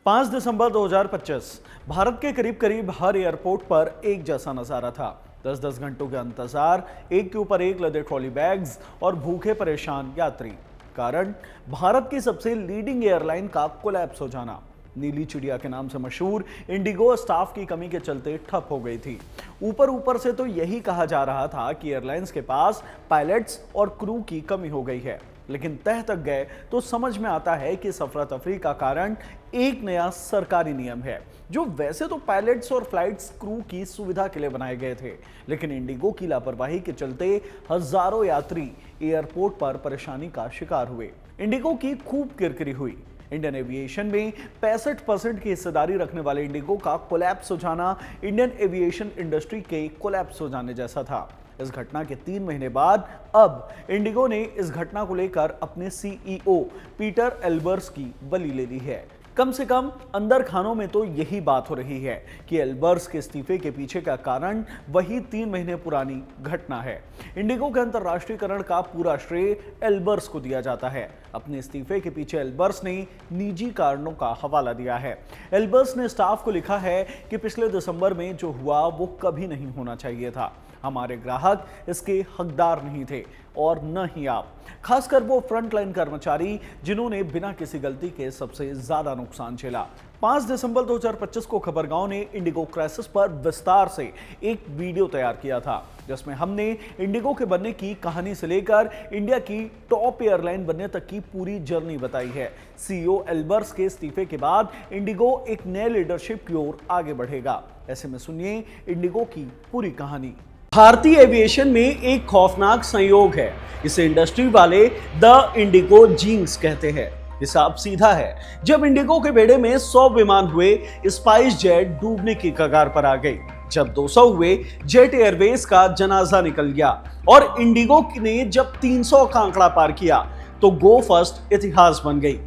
5 दिसंबर 2025 भारत के करीब करीब हर एयरपोर्ट पर एक जैसा नजारा था। 10-10 घंटों के इंतजार, एक के ऊपर एक लदे ट्रॉली बैग्स और भूखे परेशान यात्री। कारण भारत की सबसे लीडिंग एयरलाइन का कोलैप्स हो जाना। नीली चिड़िया के नाम से मशहूर इंडिगो स्टाफ की कमी के चलते ठप हो गई थी। ऊपर से तो यही कहा जा रहा था कि एयरलाइंस के पास पायलट्स और क्रू की कमी हो गई है, लेकिन तह तक गए तो समझ में आता है कि अफरा तफरी का कारण एक नया सरकारी नियम है, जो वैसे तो पायलट्स और फ्लाइट्स क्रू की सुविधा के लिए बनाए गए थे, लेकिन इंडिगो की लापरवाही के चलते हजारों यात्री एयरपोर्ट पर परेशानी का शिकार हुए। इंडिगो की खूब किरकिरी हुई। इंडियन एविएशन में 65% की हिस्सेदारी रखने वाले इंडिगो का कोलैप्स हो जाना इंडियन एविएशन इंडस्ट्री के कोलैप्स हो जाने जैसा था। इस घटना के 3 महीने बाद अब इंडिगो ने इस घटना को लेकर अपने सीईओ पीटर एल्बर्स की बलि ले ली है। कम से कम अंदर खानों में तो यही बात हो रही है कि एल्बर्स के इस्तीफे के पीछे का कारण वही 3 महीने पुरानी घटना है। इंडिगो के अंतरराष्ट्रीयकरण का पूरा श्रेय एल्बर्स को दिया जाता है। अपने इस्तीफे के पीछे एल्बर्स ने निजी कारणों का हवाला दिया है। एल्बर्स ने स्टाफ को लिखा है कि पिछले दिसंबर में जो हुआ वो कभी नहीं होना चाहिए था। हमारे ग्राहक इसके हकदार नहीं थे और न ही आप, खासकर वो फ्रंटलाइन कर्मचारी जिन्होंने बिना किसी गलती के सबसे ज्यादा नुकसान झेला। 5 दिसंबर 2025 को खबरगांव ने इंडिगो क्राइसिस पर विस्तार से एक वीडियो तैयार किया था, जिसमें हमने इंडिगो के बनने की कहानी से लेकर इंडिया की टॉप एयरलाइन बनने तक की पूरी जर्नी बताई है। सीईओ एल्बर्स के इस्तीफे के बाद इंडिगो एक नए लीडरशिप की ओर आगे बढ़ेगा। ऐसे में सुनिए इंडिगो की पूरी कहानी। भारतीय एविएशन में एक खौफनाक संयोग है। इसे इंडस्ट्री वाले द इंडिगो जीन्स कहते हैं। हिसाब सीधा है, जब इंडिगो के बेड़े में 100 विमान हुए, स्पाइस जेट डूबने की कगार पर आ गई। जब 200 हुए, जेट एयरवेज का जनाजा निकल गया और इंडिगो ने जब 300 का आंकड़ा पार किया तो गो फर्स्ट इतिहास बन गई।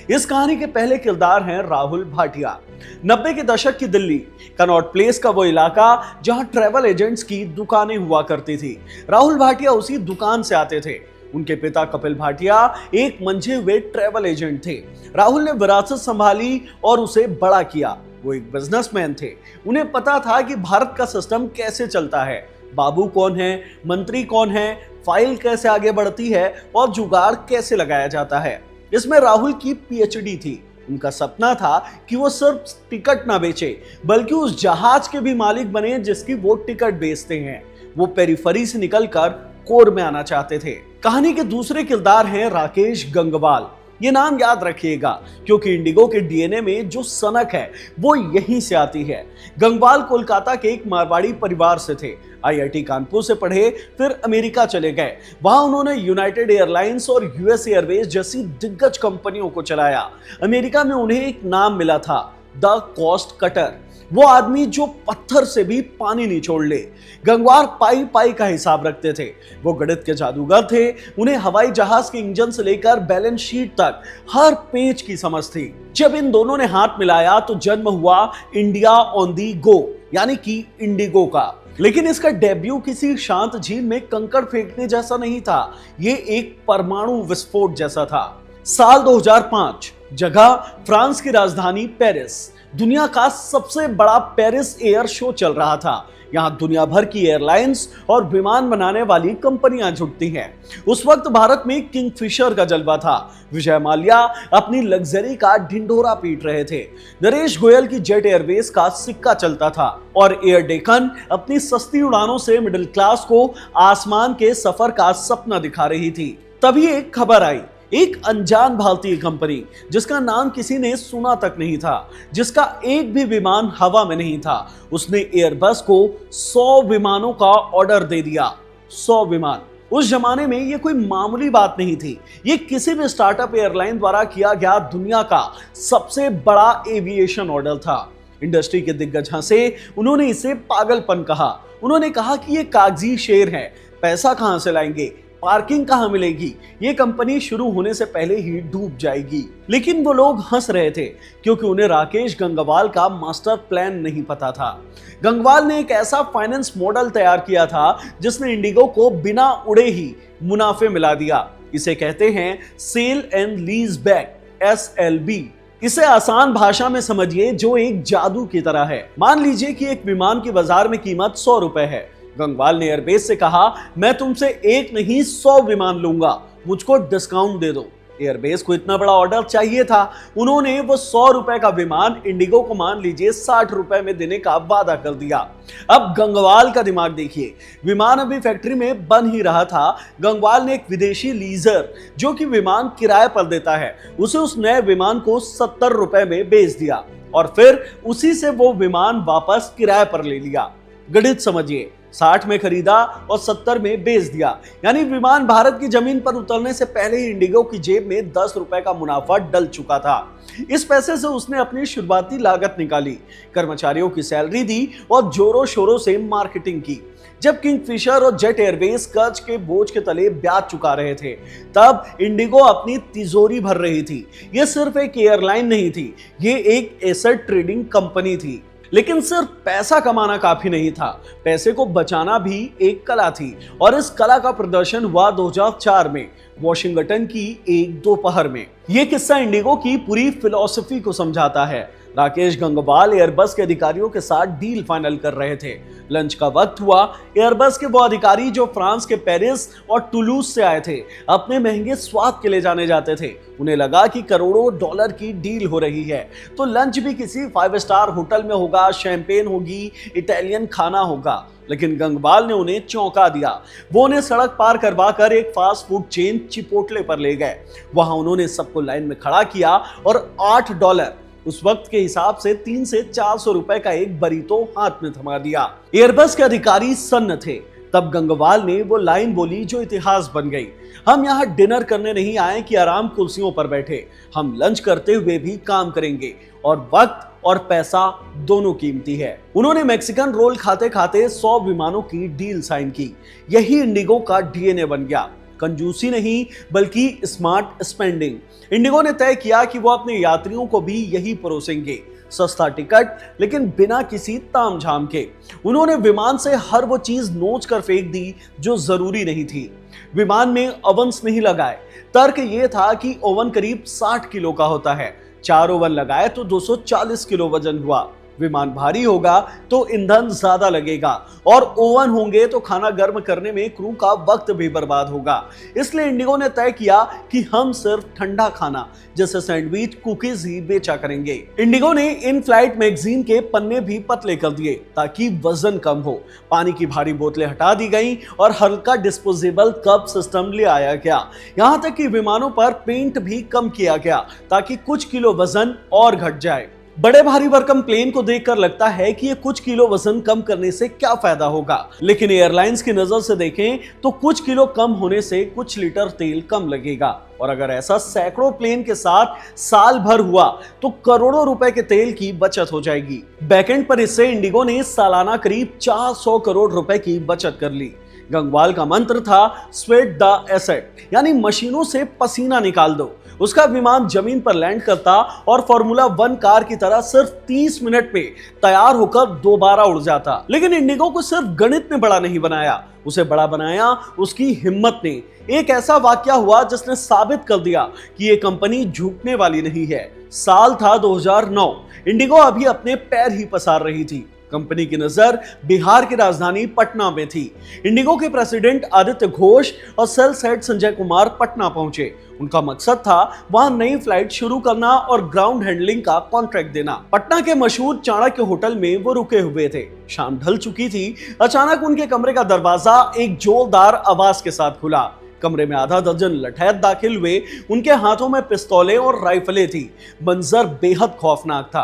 इस कहानी के पहले किरदार हैं राहुल भाटिया। 90 के दशक की दिल्ली, कनॉट प्लेस का वो इलाका जहां ट्रैवल एजेंट्स की दुकानें हुआ करती थी। राहुल भाटिया उसी दुकान से आते थे। उनके पिता कपिल भाटिया एक मंझे हुए ट्रैवल एजेंट थे। राहुल ने विरासत संभाली और उसे बड़ा किया। वो एक बिजनेसमैन थे। उन्हें पता था कि भारत का सिस्टम कैसे चलता है, बाबू कौन है, मंत्री कौन है, फाइल कैसे आगे बढ़ती है और जुगाड़ कैसे लगाया जाता है। इसमें राहुल की पीएचडी थी। उनका सपना था कि वो सिर्फ टिकट ना बेचे, बल्कि उस जहाज के भी मालिक बने जिसकी वो टिकट बेचते हैं। वो पेरिफेरी से निकलकर कोर में आना चाहते थे। कहानी के दूसरे किरदार हैं राकेश गंगवाल। ये नाम याद रखिएगा, क्योंकि इंडिगो के डीएनए में जो सनक है वो यहीं से आती है। गंगवाल कोलकाता के एक मारवाड़ी परिवार से थे। आईआईटी कानपुर से पढ़े, फिर अमेरिका चले गए। वहां उन्होंने यूनाइटेड एयरलाइंस और यूएस एयरवेज जैसी दिग्गज कंपनियों को चलाया। अमेरिका में उन्हें एक नाम मिला था, द कॉस्ट कटर। वो आदमी जो पत्थर से भी पानी नहीं छोड़ ले। गंगवार पाई पाई का हिसाब रखते थे। वो गणित के जादूगर थे। उन्हें हवाई जहाज के इंजन से लेकर बैलेंस शीट तक हर पेज की समझ थी। जब इन दोनों ने हाथ मिलाया तो जन्म हुआ इंडिया ऑन दी गो, यानी कि इंडिगो का। लेकिन इसका डेब्यू किसी शांत झील में कंकड़ फेंकने जैसा नहीं था, ये एक परमाणु विस्फोट जैसा था। साल 2005, जगह फ्रांस की राजधानी पेरिस। दुनिया का सबसे बड़ा पेरिस एयर शो चल रहा था। यहां दुनिया भर की एयरलाइंस और विमान बनाने वाली कंपनियां जुटती हैं। उस वक्त भारत में किंगफिशर का जलवा था। विजय माल्या अपनी लग्जरी का ढिंढोरा पीट रहे थे। नरेश गोयल की जेट एयरवेज का सिक्का चलता था और एयर डेक्कन अपनी सस्ती उड़ानों से मिडिल क्लास को आसमान के सफर का सपना दिखा रही थी। तभी एक खबर आई, एक अनजान भारतीय कंपनी जिसका नाम किसी ने सुना तक नहीं था, जिसका एक भी विमान हवा में नहीं था, उसने एयरबस को 100 विमानों का ऑर्डर दे दिया। 100 विमान। उस जमाने में ये कोई मामूली बात नहीं थी। ये किसी भी स्टार्टअप एयरलाइन द्वारा किया गया दुनिया का सबसे बड़ा एविएशन ऑर्डर था। इंडस्ट्री के दिग्गज हंसे, उन्होंने इसे पागलपन कहा। उन्होंने कहा कि ये कागजी शेर है, पैसा कहां से लाएंगे, पार्किंग कहां मिलेगी, ये कंपनी शुरू होने से पहले ही डूब जाएगी। लेकिन वो लोग हंस रहे थे, क्योंकि उन्हें राकेश गंगवाल का मास्टर प्लान नहीं पता था। गंगवाल ने एक ऐसा फाइनेंस मॉडल तैयार किया था जिसने इंडिगो को बिना उड़े ही मुनाफे मिला दिया। इसे कहते हैं sale and lease back, SLB। इसे आसान भाषा में समझिए जो एक जादू की तरह है। मान लीजिए कि एक विमान की बाजार में कीमत 100 रुपए है। गंगवाल ने एयरबेस से कहा, मैं तुमसे एक नहीं 100 विमान लूंगा, मुझको डिस्काउंट दे दो। एयरबेस को इतना बड़ा ऑर्डर चाहिए था। उन्होंने वो 100 रुपए का विमान इंडिगो को मान लीजिए 60 रुपए में देने का वादा कर दिया। अब गंगवाल का दिमाग देखिए, विमान अभी फैक्ट्री में बन ही रहा था। गंगवाल ने एक विदेशी लीजर जो कि विमान किराए पर देता है, उसे उस नए विमान को 70 रुपए में बेच दिया और फिर उसी से वो विमान वापस किराए पर ले लिया। गणित समझिए, 60 में खरीदा और 70 में बेच दिया, यानी विमान भारत की जमीन पर उतरने से पहले ही इंडिगो की जेब में 10 रुपए का मुनाफा डल चुका था। इस पैसे से उसने अपनी शुरुआती लागत निकाली, कर्मचारियों की सैलरी दी और जोरों शोरों से मार्केटिंग की। जब किंगफिशर और जेट एयरवेज कर्ज के बोझ के तले ब्याज चुका रहे थे, तब इंडिगो अपनी तिजोरी भर रही थी। यह सिर्फ एक एयरलाइन नहीं थी, ये एक एसेट ट्रेडिंग कंपनी थी। लेकिन सिर्फ पैसा कमाना काफी नहीं था, पैसे को बचाना भी एक कला थी और इस कला का प्रदर्शन हुआ 2004 में वॉशिंगटन की एक दोपहर में। यह किस्सा इंडिगो की पूरी फिलॉसफी को समझाता है। राकेश गंगवाल एयरबस के अधिकारियों के साथ डील फाइनल कर रहे थे। लंच का वक्त हुआ। एयरबस के वो अधिकारी जो फ्रांस के पेरिस और टुलूज से आए थे, अपने महंगे स्वाद के लिए जाने जाते थे। उन्हें लगा कि करोड़ों डॉलर की डील हो रही है, तो लंच भी किसी 5 स्टार होटल में होगा, शैंपेन होगी, इटालियन खाना होगा। लेकिन गंगवाल ने उन्हें चौंका दिया। वो उन्हें सड़क पार करवा कर एक फास्ट फूड चेन चिपोटले पर ले गए। वहां उन्होंने सबको लाइन में खड़ा किया और $8, उस वक्त के हिसाब से 300 से 400 रुपए का एक बरीतो हाथ में थमा दिया। एयरबस के अधिकारी सन्न थे। तब गंगवाल ने वो लाइन बोली जो इतिहास बन गई, हम यहाँ डिनर करने नहीं आए कि आराम कुर्सियों पर बैठे, हम लंच करते हुए भी काम करेंगे और वक्त और पैसा दोनों कीमती है। उन्होंने मैक्सिकन रोल खाते खाते 100 विमानों की डील साइन की। यही इंडिगो का डीएनए बन गया। कंजूसी नहीं बल्कि स्मार्ट स्पेंडिंग। इंडिगो ने तय किया कि वो अपने यात्रियों को भी यही परोसेंगे, सस्ता टिकट लेकिन बिना किसी तामझाम के। उन्होंने विमान से हर वो चीज नोच कर फेंक दी जो जरूरी नहीं थी। विमान में ओवन्स नहीं लगाए। तर्क ये था कि ओवन करीब 60 किलो का होता है, 4 ओवन लगाए तो 240 किलो वजन हुआ। विमान भारी होगा तो ईंधन ज्यादा लगेगा और ओवन होंगे तो खाना गर्म करने में क्रू का वक्त भी बर्बाद होगा। इसलिए इंडिगो ने तय किया कि हम सिर्फ ठंडा खाना जैसे सैंडविच, कुकीज ही बेचा करेंगे। इंडिगो ने इन फ्लाइट मैगजीन के पन्ने भी पतले कर दिए ताकि वजन कम हो। पानी की भारी बोतलें हटा दी गई और हल्का डिस्पोजेबल कप सिस्टम ले आया गया। यहाँ तक कि विमानों पर पेंट भी कम किया गया ताकि कुछ किलो वजन और घट जाए। बड़े भारी भरकम प्लेन को देखकर लगता है कि ये कुछ किलो वजन कम करने से क्या फायदा होगा, लेकिन एयरलाइंस की नजर से देखें तो कुछ किलो कम होने से कुछ लीटर तेल कम लगेगा। और अगर ऐसा सैकड़ों प्लेन के साथ साल भर हुआ तो करोड़ों रुपए के तेल की बचत हो जाएगी। बैकएंड पर इससे इंडिगो ने सालाना करीब 400 करोड़ रुपए की बचत कर ली। गंगवाल का मंत्र था स्वेट द एसेट, यानी मशीनों से पसीना निकाल दो। उसका विमान जमीन पर लैंड करता और फॉर्मूला 1 कार की तरह सिर्फ 30 मिनट में तैयार होकर दोबारा उड़ जाता। लेकिन इंडिगो को सिर्फ गणित ने बड़ा नहीं बनाया, उसे बड़ा बनाया उसकी हिम्मत ने। एक ऐसा वाकया हुआ जिसने साबित कर दिया कि ये कंपनी झुकने वाली नहीं है। साल था 2009। इंडिगो अभी अपने पैर ही पसार रही थी। कंपनी की नजर बिहार की राजधानी पटना में थी। इंडिगो के प्रेसिडेंट आदित्य घोष और सेल्स हेड संजय कुमार पटना पहुंचे। उनका मकसद था वहां नई फ्लाइट शुरू करना और ग्राउंड हैंडलिंग का कॉन्ट्रैक्ट देना। पटना के मशहूर चाणक्य होटल में वो रुके हुए थे। शाम ढल चुकी थी। अचानक उनके कमरे का दरवाजा एक जोरदार आवाज के साथ खुला। कमरे में आधा दर्जन लठैत दाखिल हुए। उनके हाथों में पिस्तौलें और राइफलें थी। मंजर बेहद खौफनाक था।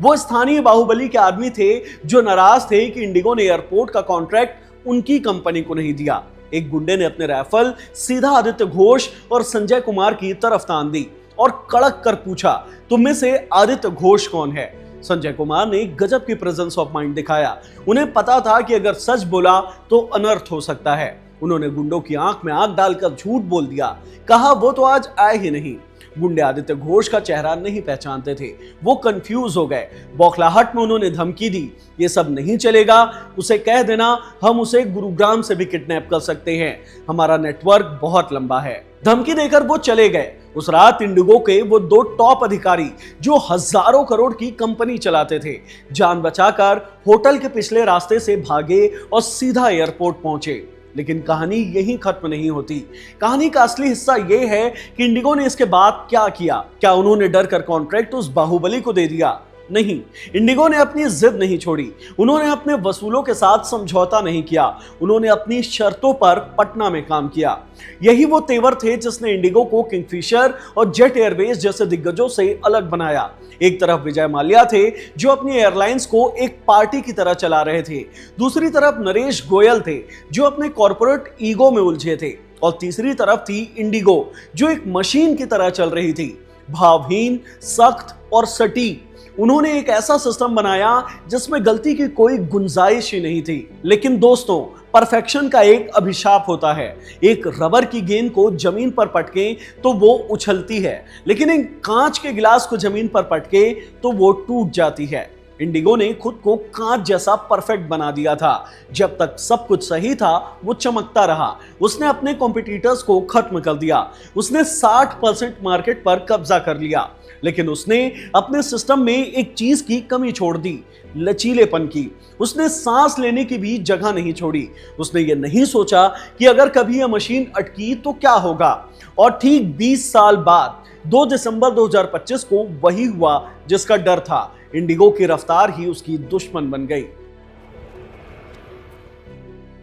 वो स्थानीय बाहुबली के आदमी थे जो नाराज थे कि इंडिगो ने एयरपोर्ट का कॉन्ट्रैक्ट उनकी कंपनी को नहीं दिया। एक गुंडे ने अपने राइफल सीधा आदित्य घोष और संजय कुमार की तरफ तान दी और कड़क कर पूछा, तुम में से आदित्य घोष कौन है? संजय कुमार ने गजब की प्रेजेंस ऑफ माइंड दिखाया। उन्हें पता था कि अगर सच बोला तो अनर्थ हो सकता है। उन्होंने गुंडों की आंख में आंख डालकर झूठ बोल दिया। कहा वो तो आज आए ही नहीं। गुंडे आदित्य घोष का चेहरा नहीं पहचानते थे। वो कंफ्यूज हो गए। बौखलाहट में उन्होंने धमकी दी, ये सब नहीं चलेगा, उसे कह देना हम उसे गुरुग्राम से भी किडनैप कर सकते हैं, हमारा नेटवर्क बहुत लंबा है। धमकी देकर वो चले गए उस रात इंडिगो के वो दो टॉप अधिकारी जो हजारों करोड़ की कंपनी चलाते थे, जान बचाकर होटल के पिछले रास्ते से भागे और सीधा एयरपोर्ट पहुंचे। लेकिन कहानी यहीं खत्म नहीं होती। कहानी का असली हिस्सा यह है कि इंडिगो ने इसके बाद क्या किया। क्या उन्होंने डर कर कॉन्ट्रैक्ट उस बाहुबली को दे दिया? नहीं, इंडिगो ने अपनी जिद नहीं छोड़ी। उन्होंने अपने वसूलों के साथ समझौता नहीं किया। उन्होंने अपनी शर्तों पर पटना में काम किया। यही वो तेवर थे जिसने इंडिगो को किंगफिशर और जेट एयरवेज जैसे दिग्गजों से अलग बनाया। एक तरफ विजय माल्या थे जो अपनी एयरलाइंस को एक पार्टी की तरह चला रहे थे, दूसरी तरफ नरेश गोयल थे जो अपने कॉर्पोरेट ईगो में उलझे थे, और तीसरी तरफ थी इंडिगो जो एक मशीन की तरह चल रही थी, भावहीन, सख्त और सटीक। उन्होंने एक ऐसा सिस्टम बनाया जिसमें गलती की कोई गुंजाइश ही नहीं थी। लेकिन दोस्तों, परफेक्शन का एक अभिशाप होता है। एक रबर की गेंद को जमीन पर पटके तो वो उछलती है, लेकिन एक कांच के गिलास को जमीन पर पटके तो वो टूट जाती है। इंडिगो ने खुद को कांच जैसा परफेक्ट बना दिया था। जब तक सब कुछ सही था वो चमकता रहा। उसने अपने कॉम्पिटिटर्स को खत्म कर दिया। उसने 60% मार्केट पर कब्जा कर लिया। लेकिन उसने अपने सिस्टम में एक चीज की कमी छोड़ दी, लचीलेपन की। उसने सांस लेने की भी जगह नहीं छोड़ी। उसने ये नहीं सोचा कि अगर कभी यह मशीन अटकी तो क्या होगा। और ठीक 20 साल बाद 2 दिसंबर 2025 को वही हुआ जिसका डर था। इंडिगो की रफ्तार ही उसकी दुश्मन बन गई।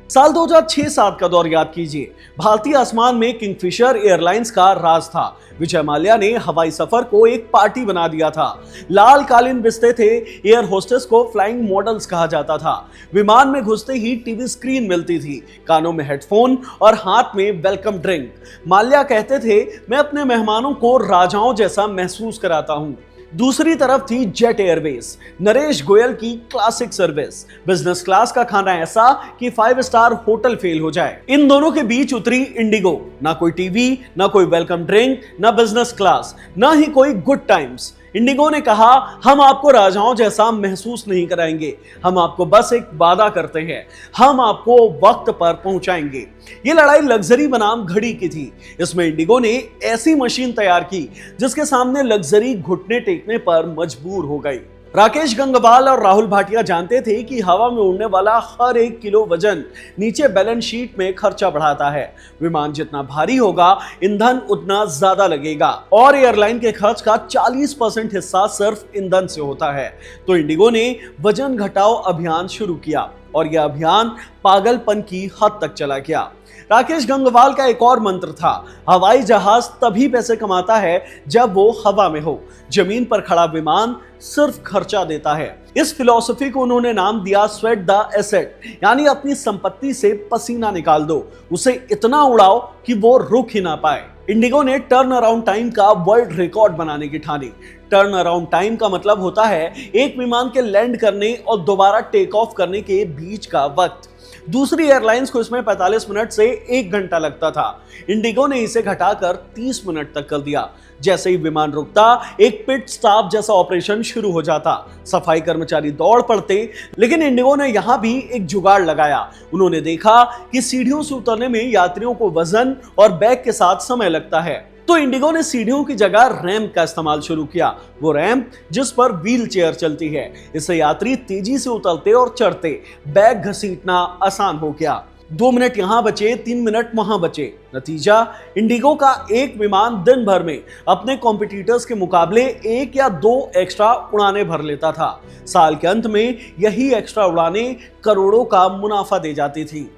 साल 2006-7 का दौर याद कीजिए। भारतीय आसमान में किंगफिशर एयरलाइंस का राज था। विजय माल्या ने हवाई सफर को एक पार्टी बना दिया था। लाल कालीन बिस्ते थे, एयर होस्टेस को फ्लाइंग मॉडल्स कहा जाता था। विमान में घुसते ही टीवी स्क्रीन मिलती थी, कानों में हेडफोन और हाथ में वेलकम ड्रिंक। माल्या कहते थे, मैं अपने मेहमानों को राजाओं जैसा महसूस कराता हूं। दूसरी तरफ थी जेट एयरवेज, नरेश गोयल की क्लासिक सर्विस, बिजनेस क्लास का खाना ऐसा कि 5 स्टार होटल फेल हो जाए। इन दोनों के बीच उतरी इंडिगो। ना कोई टीवी, ना कोई वेलकम ड्रिंक, ना बिजनेस क्लास, ना ही कोई गुड टाइम्स। इंडिगो ने कहा, हम आपको राजाओं जैसा महसूस नहीं कराएंगे, हम आपको बस एक वादा करते हैं, हम आपको वक्त पर पहुंचाएंगे। ये लड़ाई लग्जरी बनाम घड़ी की थी। इसमें इंडिगो ने ऐसी मशीन तैयार की जिसके सामने लग्जरी घुटने टेकने पर मजबूर हो गई। राकेश गंगवाल और राहुल भाटिया जानते थे कि हवा में उड़ने वाला हर 1 किलो वजन नीचे बैलेंस शीट में खर्चा बढ़ाता है। विमान जितना भारी होगा, ईंधन उतना ज्यादा लगेगा, और एयरलाइन के खर्च का 40% हिस्सा सिर्फ ईंधन से होता है। तो इंडिगो ने वजन घटाओ अभियान शुरू किया, और यह अभियान पागलपन की हद तक चला गया। राकेश गंगवाल का एक और मंत्र था, हवाई जहाज तभी पैसे कमाता है जब वो हवा में हो। जमीन पर खड़ा विमान सिर्फ खर्चा देता है। इस फिलॉसफी को उन्होंने नाम दिया स्वेट द एसेट, यानी अपनी संपत्ति से पसीना निकाल दो, उसे इतना उड़ाओ कि वो रुक ही ना पाए। इंडिगो ने टर्न अराउंड टाइम का वर्ल्ड रिकॉर्ड बनाने की ठानी। टर्न अराउंड टाइम का मतलब होता है एक विमान के लैंड करने और दोबारा टेक ऑफ करने के बीच का वक्त। दूसरी एयरलाइंस को इसमें 45 मिनट से 1 घंटा लगता था। इंडिगो ने इसे घटाकर 30 मिनट तक कर दिया। जैसे ही विमान रुकता, एक पिट स्टॉप जैसा ऑपरेशन शुरू हो जाता। सफाई कर्मचारी दौड़ पड़ते, लेकिन इंडिगो ने यहां भी एक जुगाड़ लगाया। उन्होंने देखा कि सीढ़ियों से उतरने में यात्रियों को वजन और बैग के साथ समय लगता है, तो इंडिगो ने सीढ़ियों की जगह रैंप का इस्तेमाल शुरू किया। वो रैंप जिस पर व्हील चेयर चलती है, इससे यात्री तेजी से उतरते और चढ़ते, बैग घसीटना आसान हो गया। 2 मिनट यहां बचे, 3 मिनट वहां बचे। नतीजा, इंडिगो का एक विमान दिन भर में अपने कॉम्पिटिटर्स के मुकाबले 1 या 2 एक्स्ट्रा उड़ाने भर लेता था। साल के अंत में यही एक्स्ट्रा उड़ाने करोड़ों का मुनाफा दे जाती थी।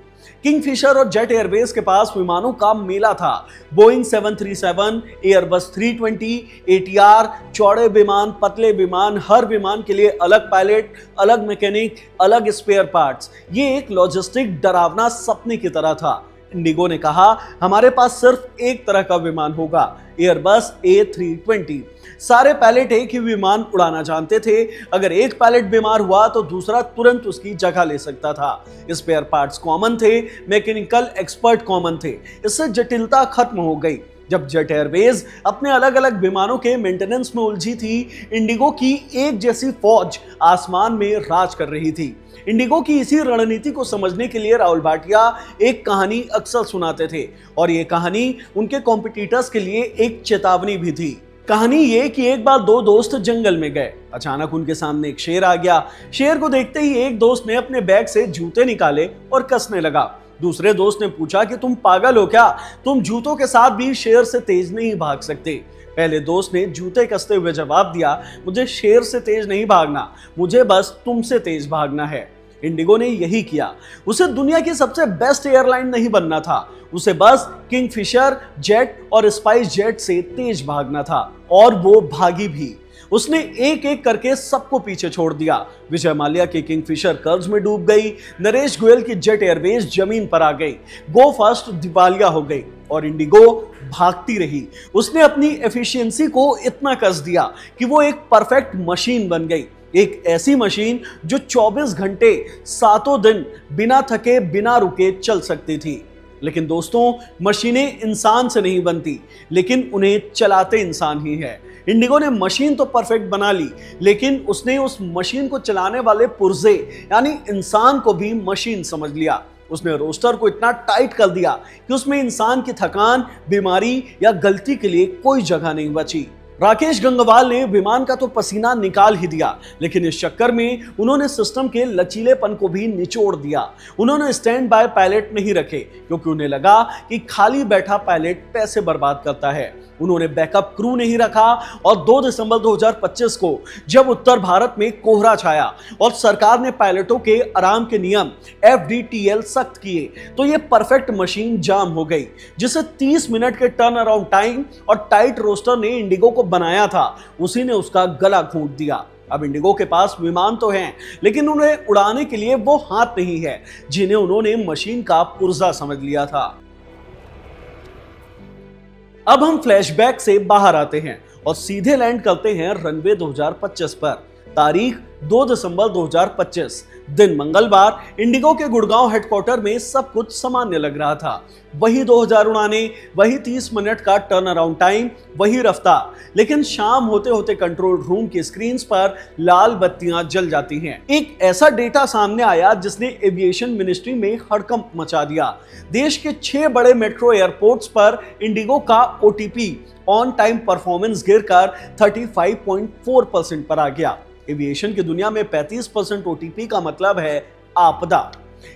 किंगफिशर और जेट एयरवेज के पास विमानों का मेला था। बोइंग 737, एयरबस 320, ATR, चौड़े विमान, पतले विमान, हर विमान के लिए अलग पायलट, अलग मैकेनिक, अलग स्पेयर पार्ट्स। ये एक लॉजिस्टिक डरावना सपने की तरह था। इंडिगो ने कहा, हमारे पास सिर्फ एक तरह का विमान होगा, एयरबस A320। सारे पायलट एक ही विमान उड़ाना जानते थे। अगर एक पायलट बीमार हुआ तो दूसरा तुरंत उसकी जगह ले सकता था। स्पेयर पार्ट्स कॉमन थे, मैकेनिकल एक्सपर्ट कॉमन थे। इससे जटिलता खत्म हो गई। जब जेट एयरवेज अपने अलग अलग विमानों के मेंटेनेंस में उलझी थी, इंडिगो की एक जैसी फौज आसमान में राज कर रही थी। इंडिगो की इसी रणनीति को समझने के लिए राहुल भाटिया एक कहानी अक्सर सुनाते थे और ये कहानी उनके कॉम्पिटिटर्स के लिए एक चेतावनी भी थी। कहानी ये कि एक बार दो दोस्त जंगल में गए। अचानक उनके सामने एक शेर आ गया। शेर को देखते ही एक दोस्त ने अपने बैग से जूते निकाले और कसने लगा। दूसरे दोस्त ने पूछा कि तुम पागल हो क्या, तुम जूतों के साथ भी शेर से तेज नहीं भाग सकते। पहले दोस्त ने जूते कसते हुए जवाब दिया, मुझे शेर से तेज नहीं भागना, मुझे बस तुमसे तेज भागना है। इंडिगो ने यही किया। उसे दुनिया की सबसे बेस्ट एयरलाइन नहीं बनना था, उसे बस किंगफिशर जेट और स्पाइस जेट से तेज भागना था, और वो भागी भी। उसने एक एक करके सबको पीछे छोड़ दिया। विजय माल्या की किंगफिशर कर्ज में डूब गई, नरेश गोयल की जेट एयरवेज जमीन पर आ गई, गो फास्ट दिवालिया हो गई और इंडिगो भागती रही। उसने अपनी एफिशिएंसी को इतना कस दिया कि वो एक परफेक्ट मशीन बन गई, एक ऐसी मशीन जो 24 घंटे सातों दिन बिना थके बिना रुके चल सकती थी। लेकिन दोस्तों, मशीनें इंसान से नहीं बनती, लेकिन उन्हें चलाते इंसान ही है। इंडिगो ने मशीन तो परफेक्ट बना ली, लेकिन उसने उस मशीन को चलाने वाले पुर्जे यानी इंसान को भी मशीन समझ लिया। उसने रोस्टर को इतना टाइट कर दिया कि उसमें इंसान की थकान, बीमारी या गलती के लिए कोई जगह नहीं बची। राकेश गंगवाल ने विमान का तो पसीना निकाल ही दिया, लेकिन इस चक्कर में उन्होंने सिस्टम के लचीलेपन को भी निचोड़ दिया। उन्होंने स्टैंड बाय पायलट नहीं रखे क्योंकि उन्हें लगा कि खाली बैठा पायलट पैसे बर्बाद करता है। उन्होंने बैकअप क्रू नहीं रखा और 2 दिसंबर 2025 को जब उत्तर भारत में कोहरा छाया और सरकार ने पायलटों के आराम के नियम FDTL सख्त किए, तो ये परफेक्ट मशीन जाम हो गई। जिसे 30 मिनट के टर्न अराउंड टाइम और टाइट रोस्टर ने इंडिगो को बनाया था, उसी ने उसका गला घोंट दिया। अब इंडिगो के पास विमान तो हैं, लेकिन उन्हें उड़ाने के लिए वो हाथ नहीं है जिन्हें उन्होंने मशीन का पुर्जा समझ लिया था। अब हम फ्लैशबैक से बाहर आते हैं और सीधे लैंड करते हैं रनवे 2025 पर। तारीख 2 दिसंबर 2025, दिन मंगलवार। इंडिगो के गुड़गांव हेडक्वार्टर में सब कुछ सामान्य लग रहा था। वही 2000 उड़ाने, वही 30 मिनट का टर्न अराउंड टाइम, वही रफ्तार। लेकिन शाम होते होते कंट्रोल रूम की स्क्रीन्स पर लाल बत्तियां जल जाती हैं। एक ऐसा डेटा सामने आया जिसने एविएशन मिनिस्ट्री में हड़कंप मचा दिया। देश के 6 बड़े मेट्रो एयरपोर्ट्स पर इंडिगो का OTP ऑन टाइम परफॉर्मेंस गिरकर 35.4% पर आ गया। एविएशन की दुनिया में 35% OTP का मतलब है आपदा।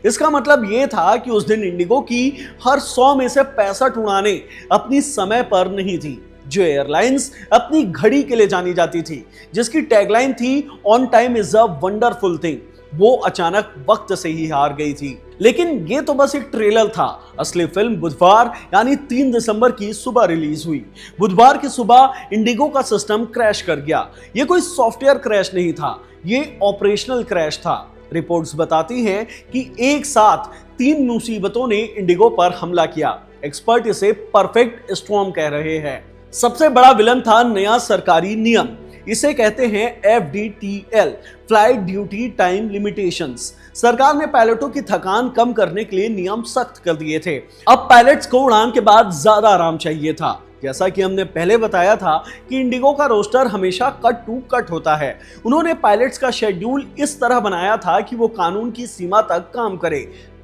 इसका मतलब यह था कि उस दिन इंडिगो की हर 100 में से 65 उड़ानें अपनी समय पर नहीं थी। जो एयरलाइंस अपनी घड़ी के लिए जानी जाती थी, जिसकी टैगलाइन थी on time is a wonderful thing, वो अचानक वक्त से ही हार गई थी। लेकिन ये तो बस एक ट्रेलर था। असली फिल्म बुधवार यानी 3 दिसंबर की सुबह रिलीज हुई। बुधवार की सुबह इंडिगो का सिस्टम क्रैश कर गया। ये कोई सॉफ्टवेयर क्रैश नहीं था, ये ऑपरेशनल क्रैश था। रिपोर्ट्स बताती हैं कि एक साथ 3 मुसीबतों ने इंडिगो पर हमला किया। एक्सपर्ट इसे परफेक्ट स्टॉर्म कह रहे हैं। सबसे बड़ा विलन था नया सरकारी नियम, इसे कहते हैं FDTL, flight duty time limitations. सरकार ने पायलटों की थकान कम करने के लिए नियम सख्त कर दिए थे। अब पायलट्स को उड़ान के बाद ज्यादा आराम चाहिए था। जैसा कि हमने पहले बताया था कि इंडिगो का रोस्टर हमेशा कट टू कट होता है। उन्होंने पायलट्स का शेड्यूल इस तरह बनाया था कि वो कानून की सीमा तक काम करे।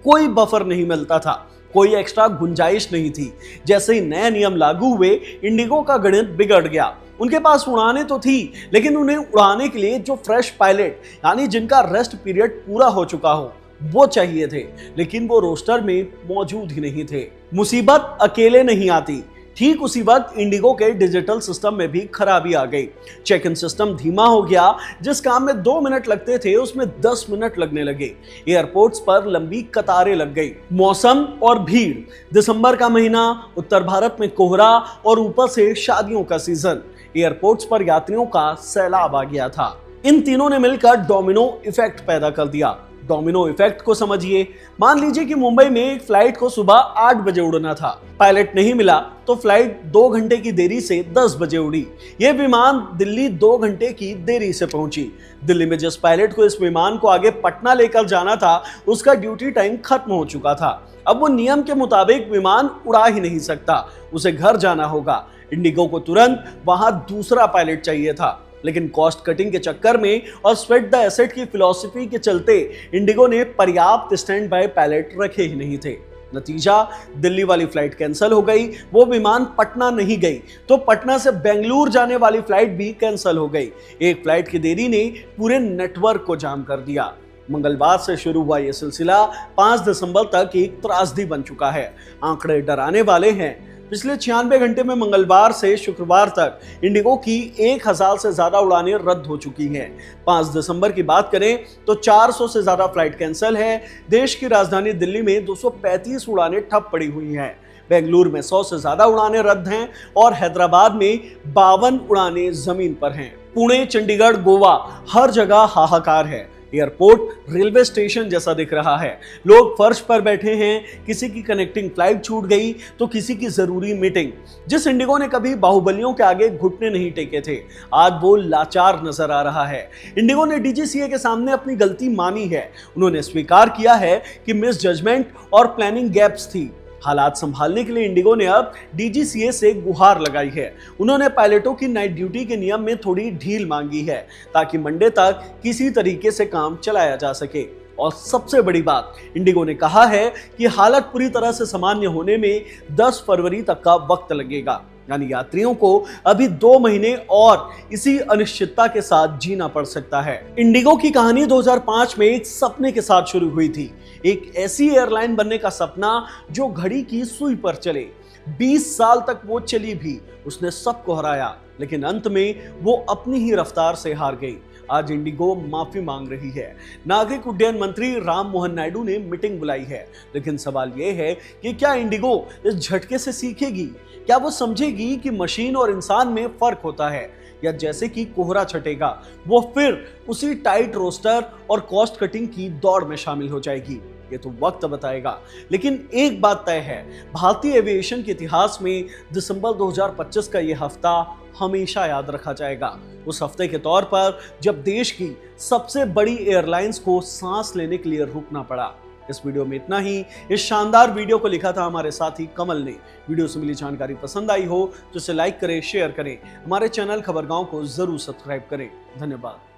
कोई बफर नहीं मिलता था, कोई एक्स्ट्रा गुंजाइश नहीं थी। जैसे ही नए नियम लागू हुए, इंडिगो का गणित बिगड़ गया। उनके पास उड़ाने तो थी, लेकिन उन्हें उड़ाने के लिए जो फ्रेश पायलट यानी जिनका रेस्ट पीरियड पूरा हो चुका हो वो चाहिए थे, लेकिन वो रोस्टर में मौजूद ही नहीं थे। मुसीबत अकेले नहीं आती। ठीक उसी वक्त इंडिगो के डिजिटल सिस्टम में भी खराबी आ गई। चेक इन सिस्टम धीमा हो गया। जिस काम में 2 मिनट लगते थे उसमें 10 मिनट लगने लगे। एयरपोर्ट्स पर लंबी कतारें लग गई। मौसम और भीड़, दिसंबर का महीना, उत्तर भारत में कोहरा और ऊपर से शादियों का सीजन। एयरपोर्ट्स पर यात्रियों का सैलाब आ गया था। इन तीनों ने मिलकर डोमिनो इफेक्ट पैदा कर दिया। डोमिनो इफेक्ट को समझिए। मान लीजिए कि मुंबई में एक फ्लाइट को सुबह 8 बजे उड़ना था, पायलट नहीं मिला तो फ्लाइट 2 घंटे की देरी से 10 बजे उड़ी। यह विमान दिल्ली 2 घंटे की देरी से पहुंची। दिल्ली में जिस पायलट को इस विमान को आगे पटना लेकर जाना था, उसका ड्यूटी टाइम खत्म हो चुका था। अब वो नियम के मुताबिक विमान उड़ा ही नहीं सकता, उसे घर जाना होगा। इंडिगो को तुरंत वहां दूसरा पायलट चाहिए था, लेकिन कॉस्ट कटिंग के चक्कर में और स्वेट द एसेट की फिलॉसफी के चलते इंडिगो ने पर्याप्त स्टैंड बाय पायलट रखे ही नहीं थे। नतीजा, दिल्ली वाली फ्लाइट कैंसिल हो गई, वो विमान पटना नहीं गई तो पटना से बेंगलुरु जाने वाली फ्लाइट भी कैंसिल हो गई। एक फ्लाइट की देरी ने पूरे नेटवर्क को जाम कर दिया। मंगलवार से शुरू हुआ यह सिलसिला 5 दिसंबर तक एक त्रासदी बन चुका है। आंकड़े डराने वाले हैं। पिछले 96 घंटे में मंगलवार से शुक्रवार तक इंडिगो की 1000 से ज्यादा उड़ानें रद्द हो चुकी हैं। 5 दिसंबर की बात करें तो 400 से ज्यादा फ्लाइट कैंसिल है। देश की राजधानी दिल्ली में 235 उड़ानें ठप पड़ी हुई हैं। बेंगलुरु में 100 से ज्यादा उड़ानें रद्द हैं और हैदराबाद में 52 उड़ानें जमीन पर हैं। पुणे, चंडीगढ़, गोवा, हर जगह हाहाकार है। एयरपोर्ट रेलवे स्टेशन जैसा दिख रहा है। लोग फर्श पर बैठे हैं, किसी की कनेक्टिंग फ्लाइट छूट गई तो किसी की जरूरी मीटिंग। जिस इंडिगो ने कभी बाहुबलियों के आगे घुटने नहीं टेके थे, आज वो लाचार नजर आ रहा है। इंडिगो ने डीजीसीए के सामने अपनी गलती मानी है। उन्होंने स्वीकार किया है कि मिस जजमेंट और प्लानिंग गैप्स थी। हालात संभालने के लिए इंडिगो ने अब डीजीसीए से गुहार लगाई है। उन्होंने पायलटों की नाइट ड्यूटी के नियम में थोड़ी ढील मांगी है ताकि मंडे तक किसी तरीके से काम चलाया जा सके। और सबसे बड़ी बात, इंडिगो ने कहा है कि हालत पूरी तरह से सामान्य होने में 10 फरवरी तक का वक्त लगेगा। यानी यात्रियों को अभी 2 महीने और इसी अनिश्चितता के साथ जीना पड़ सकता है। इंडिगो की कहानी 2005 में एक सपने के साथ शुरू हुई थी। एक ऐसी एयरलाइन बनने का सपना जो घड़ी की सुई पर चले। 20 साल तक वो चली भी, उसने सबको हराया, लेकिन अंत में वो अपनी ही रफ्तार से हार गई। आज इंडिगो माफी मांग रही है। नागरिक उड्डयन मंत्री राम मोहन नायडू ने मीटिंग बुलाई है, लेकिन सवाल यह है कि क्या इंडिगो इस झटके से सीखेगी? क्या वो समझेगी कि मशीन और इंसान में फर्क होता है, या जैसे कि कोहरा छटेगा वो फिर उसी टाइट रोस्टर और कॉस्ट कटिंग की दौड़ में शामिल हो जाएगी? ये तो वक्त बताएगा। लेकिन एक बात तय है, भारतीय एविएशन के इतिहास में दिसंबर 2025 का यह हफ्ता हमेशा याद रखा जाएगा। उस हफ्ते के तौर पर जब देश की सबसे बड़ी एयरलाइंस को सांस लेने के लिए रुकना पड़ा। इस वीडियो में इतना ही। इस शानदार वीडियो को लिखा था हमारे साथी कमल ने। वीडियो से मिली जानकारी पसंद आई हो तो इसे लाइक करें, शेयर करें। हमारे चैनल खबरगांव को जरूर सब्सक्राइब करें। धन्यवाद।